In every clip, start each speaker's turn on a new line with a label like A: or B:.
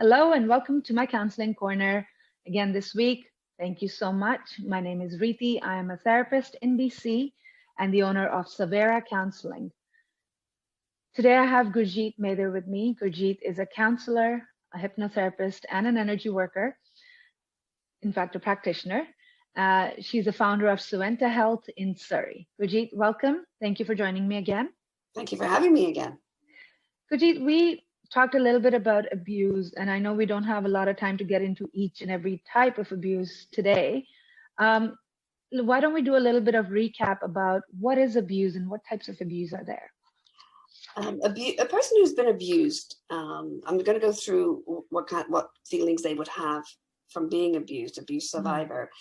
A: Hello and welcome to my counseling corner again this week. Thank you so much. My name is Riti. I am a therapist in BC and the owner of Savera Counseling. Today I have Gurjeet Mather with me. Gurjeet is a counselor, a hypnotherapist, and an energy worker, in fact, a practitioner. She's the founder of Suenta Health in Surrey. Gurjeet, welcome. Thank you for joining me again.
B: Thank you for having me again.
A: Gurjeet, we talked a little bit about abuse, and I know we don't have a lot of time to get into each and every type of abuse today. Why don't we do a little bit of recap about what is abuse and what types of abuse are there?
B: A person who's been abused, I'm going to go through what feelings they would have from being abused, abuse survivor.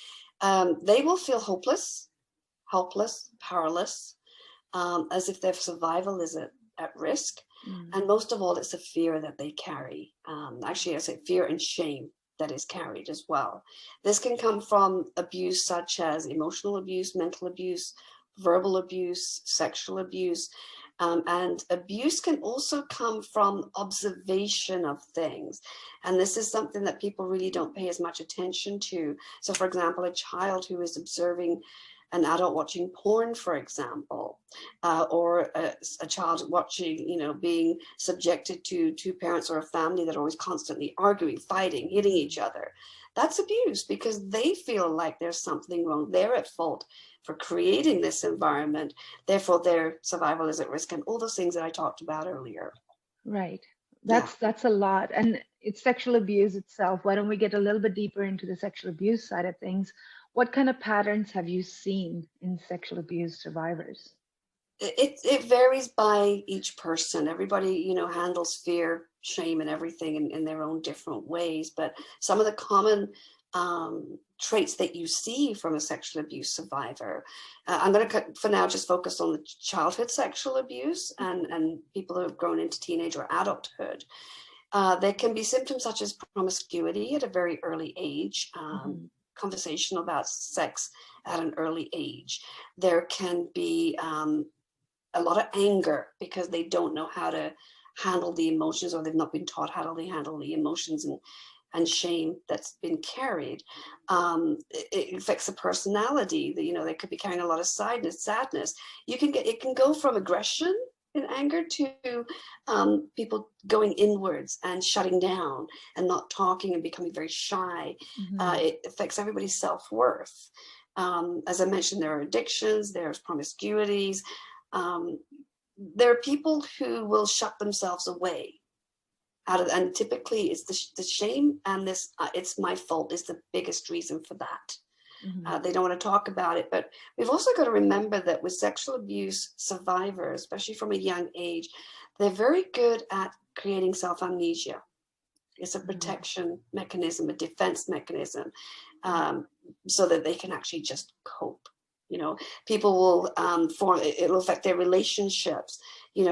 B: They will feel hopeless, helpless, powerless, as if their survival is at risk. And most of all, it's a fear that they carry. Actually, I say fear and shame that is carried as well. This can come from abuse such as emotional abuse, mental abuse, verbal abuse, sexual abuse. And abuse can also come from observation of things. And this is something that people really don't pay as much attention to. So, for example, a child who is observing an adult watching porn, for example, or a child watching, being subjected to two parents or a family that are always constantly arguing, fighting, hitting each other. That's abuse because they feel like there's something wrong. They're at fault for creating this environment. Therefore, their survival is at risk and all those things that I talked about earlier.
A: Right. That's a lot. And it's sexual abuse itself. Why don't we get a little bit deeper into the sexual abuse side of things? What kind of patterns have you seen in sexual abuse survivors?
B: It varies by each person. Everybody, handles fear, shame, and everything in their own different ways. But some of the common traits that you see from a sexual abuse survivor, I'm going to, for now, just focus on the childhood sexual abuse and people who have grown into teenage or adulthood. There can be symptoms such as promiscuity at a very early age. Conversation about sex at an early age. There can be a lot of anger because they don't know how to handle the emotions, or they've not been taught how to handle the emotions and shame that's been carried. It affects the personality. They could be carrying a lot of sadness. It can go from aggression and anger to people going inwards and shutting down and not talking and becoming very shy. It affects everybody's self-worth. As I mentioned, there are addictions, there's promiscuities. There are people who will shut themselves away and typically it's the shame and this it's my fault is the biggest reason for that. They don't want to talk about it. But we've also got to remember that with sexual abuse survivors, especially from a young age, they're very good at creating self-amnesia. It's a protection mechanism, a defense mechanism, so that they can actually just cope. People will it'll affect their relationships.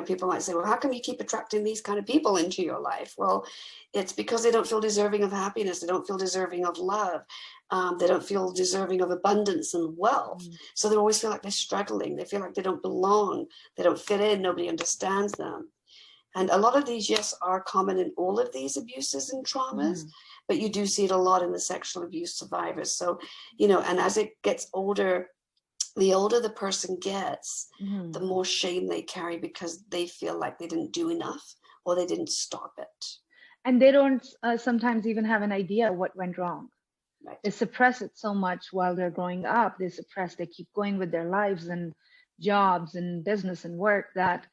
B: People might say, well, how come you keep attracting these kind of people into your life? Well, it's because they don't feel deserving of happiness. They don't feel deserving of love. They don't feel deserving of abundance and wealth. So they always feel like they're struggling. They feel like they don't belong. They don't fit in. Nobody understands them. And a lot of these, yes, are common in all of these abuses and traumas, but you do see it a lot in the sexual abuse survivors. So, and as it gets older, the older the person gets, the more shame they carry because they feel like they didn't do enough or they didn't stop it.
A: And they don't sometimes even have an idea what went wrong.
B: Right.
A: They suppress it so much while they're growing up. They keep going with their lives and jobs and business and work that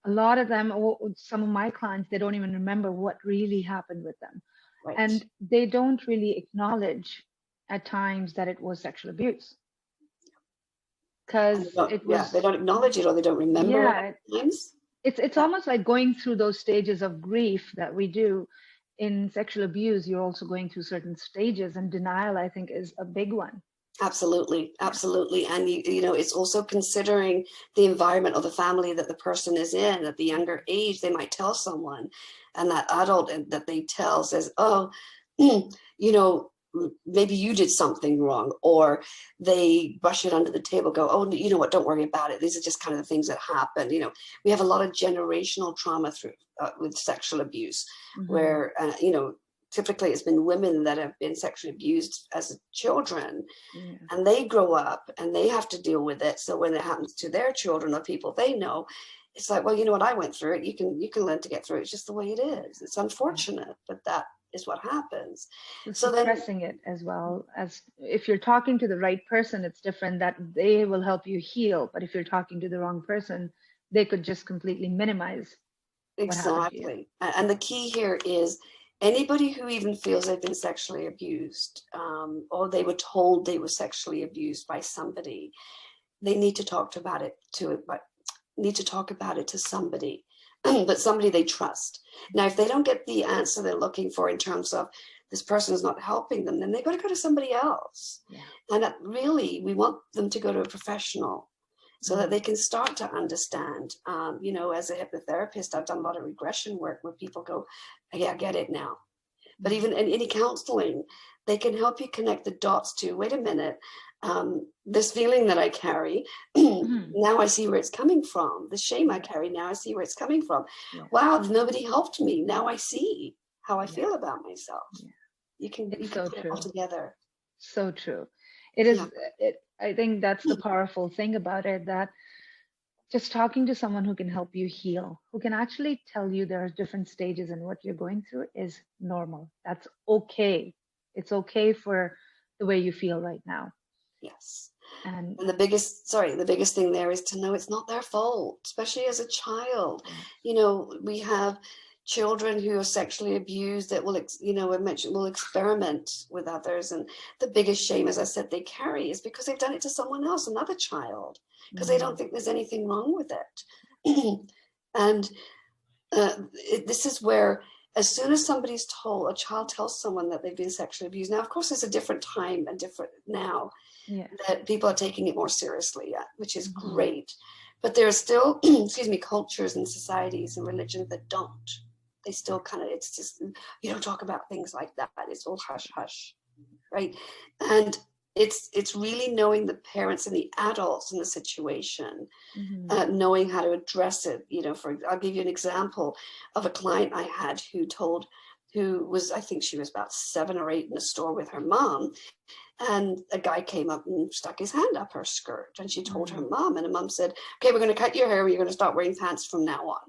A: a lot of them, some of my clients, they don't even remember what really happened with them.
B: Right.
A: And they don't really acknowledge at times that it was sexual abuse. Because
B: they don't acknowledge it or they don't remember it.
A: It's almost like going through those stages of grief that we do in sexual abuse. You're also going through certain stages, and denial, I think, is a big one.
B: Absolutely. And it's also considering the environment or the family that the person is in. At the younger age, they might tell someone, and that adult that they tell says, oh, maybe you did something wrong, or they brush it under the table, go, oh, you know what, don't worry about it. These are just kind of the things that happen. You know, we have a lot of generational trauma through with sexual abuse, where, you know, typically it's been women that have been sexually abused as children, and they grow up and they have to deal with it. So when it happens to their children or people they know, it's like, well, you know what, I went through it. You can learn to get through it. It's just the way it is. It's unfortunate, but that is what happens.
A: So suppressing it as well, as if you're talking to the right person, it's different, that they will help you heal. But if you're talking to the wrong person, they could just completely minimize.
B: Exactly. And the key here is anybody who even feels they've been sexually abused, or they were told they were sexually abused by somebody, they need to talk about it to somebody, but somebody they trust. Now, if they don't get the answer they're looking for in terms of this person is not helping them, then they've got to go to somebody else. And that really, we want them to go to a professional so that they can start to understand. You know, as a hypnotherapist, I've done a lot of regression work where people go, yeah, I get it now. But even in any counseling, they can help you connect the dots to, wait a minute, this feeling that I carry, now I see where it's coming from. The shame I carry, now I see where it's coming from. Wow, nobody helped me. Now I see how I feel about myself. You can put it all together.
A: So true. It is. I think that's the powerful thing about it, that just talking to someone who can help you heal, who can actually tell you there are different stages and what you're going through is normal. That's okay. It's okay for the way you feel right now.
B: Yes. And the biggest thing there is to know it's not their fault, especially as a child. You know, we have children who are sexually abused that will, you know, will experiment with others. And the biggest shame, as I said, they carry is because they've done it to someone else, another child, because they don't think there's anything wrong with it. And this is where, as soon as a child tells someone that they've been sexually abused, now, of course, it's a different time and different now that people are taking it more seriously, which is great. But there are still, cultures and societies and religions that don't. They still kind of, it's just, you don't talk about things like that. It's all hush, hush, right? And it's really knowing the parents and the adults in the situation, knowing how to address it. You know, I'll give you an example of a client I had who was, I think she was about 7 or 8 in a store with her mom. And a guy came up and stuck his hand up her skirt. And she told her mom, and her mom said, okay, we're going to cut your hair. You're going to start wearing pants from now on.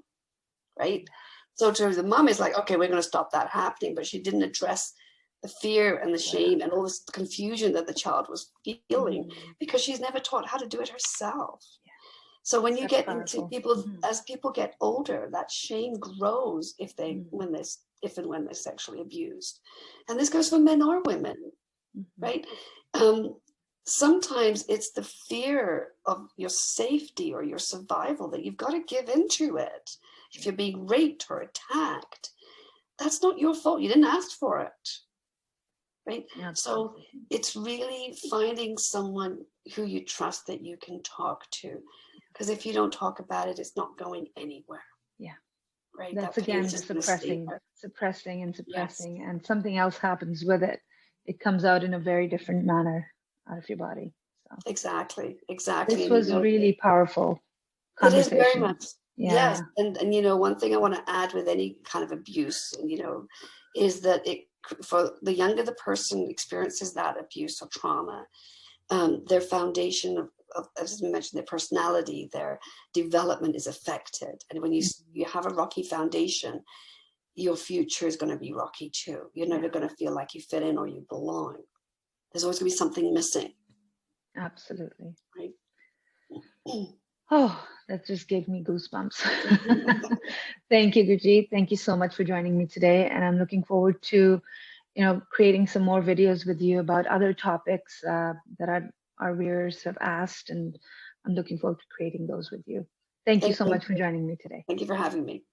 B: Right? So to the mom is like, okay, we're going to stop that happening. But she didn't address the fear and the shame and all this confusion that the child was feeling because she's never taught how to do it herself. So when you get into people, as people get older, that shame grows if and when they're sexually abused. And this goes for men or women, right? Sometimes it's the fear of your safety or your survival that you've got to give into it. If you're being raped or attacked, that's not your fault. You didn't ask for it, right? So it's really finding someone who you trust that you can talk to. Because if you don't talk about it, it's not going anywhere. Right.
A: That's again just suppressing, and something else happens with it. It comes out in a very different manner out of your body. So.
B: Exactly.
A: This was really powerful conversation.
B: It is very much. Yes. And you know, one thing I want to add with any kind of abuse, you know, is that for the younger the person experiences that abuse or trauma, their foundation of, as we mentioned, their personality, their development is affected. And when you have a rocky foundation, your future is going to be rocky too. You're never going to feel like you fit in or you belong. There's always going to be something missing.
A: Absolutely.
B: Right.
A: Oh, that just gave me goosebumps. Thank you, Gurjeet. Thank you so much for joining me today. And I'm looking forward to, you know, creating some more videos with you about other topics that our viewers have asked. And I'm looking forward to creating those with you. Thank you so much for joining me today.
B: Thank you for having me.